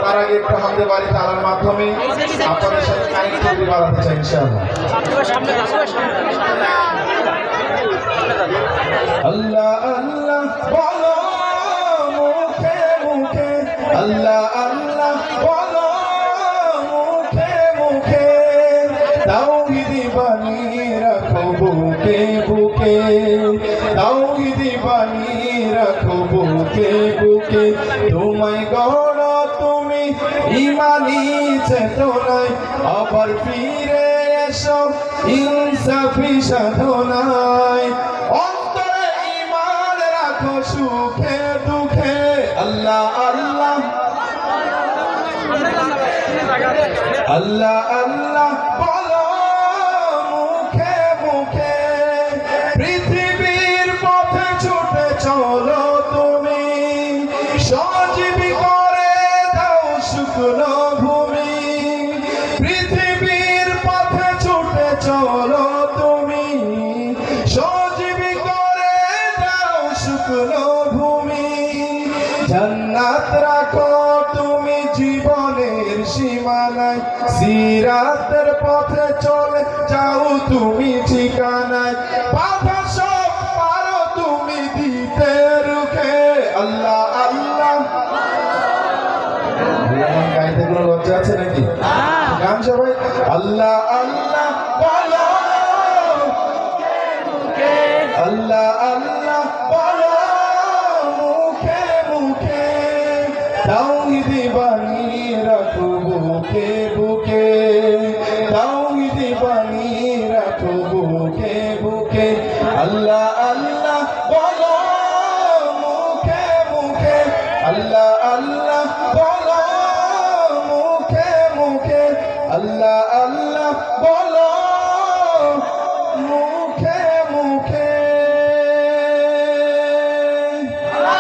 তার আগে একটু হাতে বাড়ি তালার মাধ্যমে আপনাদের সাথে কানেক্ট বাড়াতে চাই ইনশাআল্লাহ। আল্লাহ আল্লাহ বলো মুখে মুখে, আল্লাহ আল্লাহ বলো মুখে মুখে, তাওহীদি বানিয়ে রাখো বুকে বুকে, তাওহীদি বানিয়ে রাখো বুকে বুকে। তোমায় গড় তুমি ইমানি চেতনায়, আবার ফিরে এসো ইনসাফি সাধনায়। অন্তরে ইমান রাখো সুখে দুঃখে, আল্লাহ আল্লাহ আল্লাহ আল্লাহ বলো মুখে মুখে। পৃথিবীর পথে ছুটে চলো তুমি, সজীবী করে দাও শুকনো ভূমি। পৃথিবীর পথে ছুটে চলো তুমি, সজীবী করে দাও শুকনো ভূমি। জান্নাত রাখো তুমি জীবনের সীমানায়, সিরাতের পথে চলে যাও তুমি ঠিকানায়। বাধা সব পারো তুমি দিতে রুখে, আল্লাহ আল্লাহ। গাইতে কোনো লজ্জা আছে নাকি? গান সবাই আল্লাহ আল্লাহ বলো, আল্লাহ আল্লাহ বলো মুখে মুখে, তাওহীদি বানিয়ে রাখো বুকে বুকে, তাওহীদি বানিয়ে রাখো বুকে বুকে। আল্লাহ আল্লাহ বলো মুখে মুখে, আল্লাহ আল্লাহ বলো মুখে মুখে, আল্লাহ